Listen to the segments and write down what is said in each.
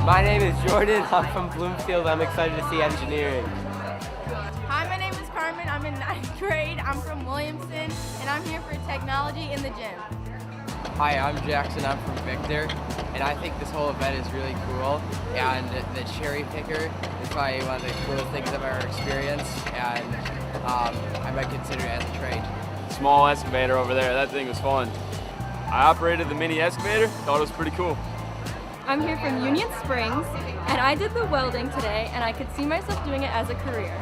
My name is Jordan. I'm from Bloomfield. I'm excited to see engineering. Hi, my name is Carmen. I'm in 9th grade. I'm from Williamson, and I'm here for technology in the gym. Hi, I'm Jackson. I'm from Victor, and I think this whole event is really cool. And the cherry picker is probably one of the coolest things I've ever experienced, and I might consider it as a trade. Small excavator over there. That thing was fun. I operated the mini excavator. Thought it was pretty cool. I'm here from Union Springs, and I did the welding today, and I could see myself doing it as a career.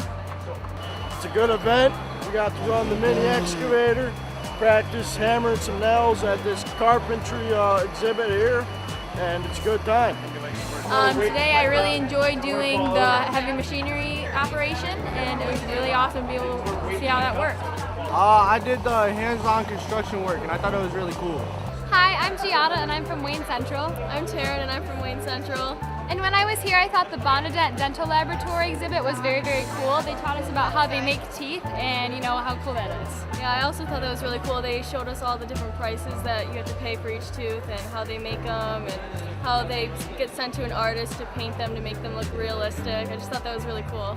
It's a good event. We got to go on the mini excavator, practice hammering some nails at this carpentry exhibit here, and it's a good time. Today I really enjoyed doing the heavy machinery operation, and it was really awesome to be able to see how that worked. I did the hands-on construction work, and I thought it was really cool. Hi, I'm Giada and I'm from Wayne Central. I'm Taryn and I'm from Wayne Central. And when I was here, I thought the Bonnadette Dental Laboratory exhibit was very, very cool. They taught us about how they make teeth and how cool that is. Yeah, I also thought that was really cool. They showed us all the different prices that you have to pay for each tooth and how they make them and how they get sent to an artist to paint them to make them look realistic. I just thought that was really cool.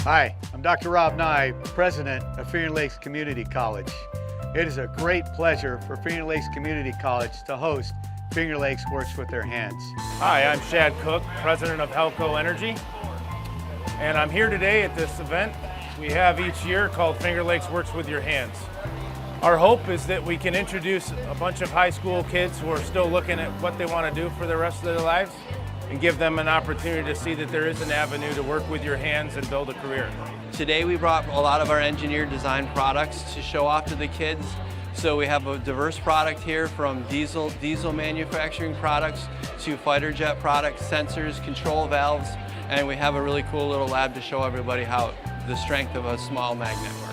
Hi, I'm Dr. Rob Nye, President of Finger Lakes Community College. It is a great pleasure for Finger Lakes Community College to host Finger Lakes Works with Their Hands. Hi, I'm Shad Cook, President of Helco Energy, and I'm here today at this event we have each year called Finger Lakes Works with Your Hands. Our hope is that we can introduce a bunch of high school kids who are still looking at what they want to do for the rest of their lives and give them an opportunity to see that there is an avenue to work with your hands and build a career. Today we brought a lot of our engineered design products to show off to the kids. So we have a diverse product here from diesel manufacturing products to fighter jet products, sensors, control valves, and we have a really cool little lab to show everybody how the strength of a small magnet works.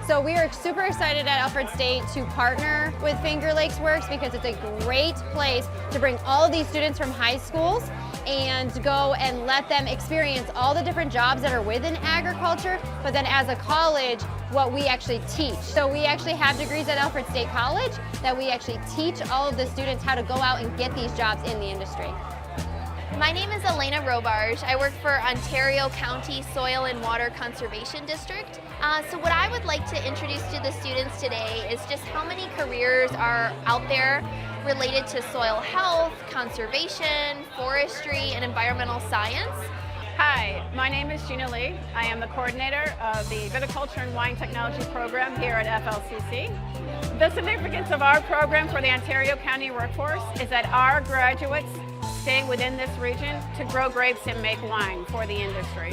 So we are super excited at Alfred State to partner with Finger Lakes Works because it's a great place to bring all of these students from high schools and go and let them experience all the different jobs that are within agriculture, but then as a college, what we actually teach. So we actually have degrees at Alfred State College that we actually teach all of the students how to go out and get these jobs in the industry. My name is Elena Robarge. I work for Ontario County Soil and Water Conservation District. So what I would like to introduce to the students today is just how many careers are out there related to soil health, conservation, forestry, and environmental science. Hi, my name is Gina Lee. I am the coordinator of the Viticulture and Wine Technology program here at FLCC. The significance of our program for the Ontario County workforce is that our graduates stay within this region to grow grapes and make wine for the industry.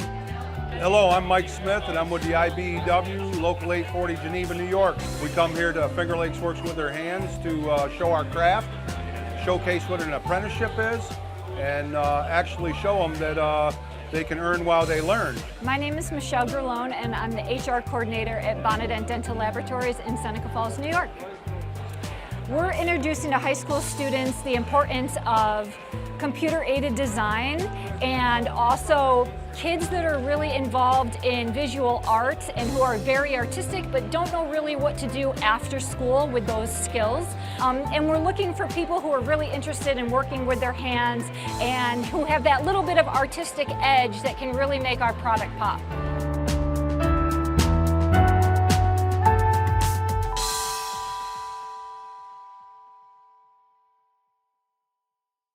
Hello, I'm Mike Smith and I'm with the IBEW, Local 840 Geneva, New York. We come here to Finger Lakes Works with Their Hands to show our craft, showcase what an apprenticeship is, and actually show them that they can earn while they learn. My name is Michelle Grillone and I'm the HR coordinator at Bonnadette Dental Laboratories in Seneca Falls, New York. We're introducing to high school students the importance of computer-aided design and also kids that are really involved in visual arts and who are very artistic but don't know really what to do after school with those skills. And we're looking for people who are really interested in working with their hands and who have that little bit of artistic edge that can really make our product pop.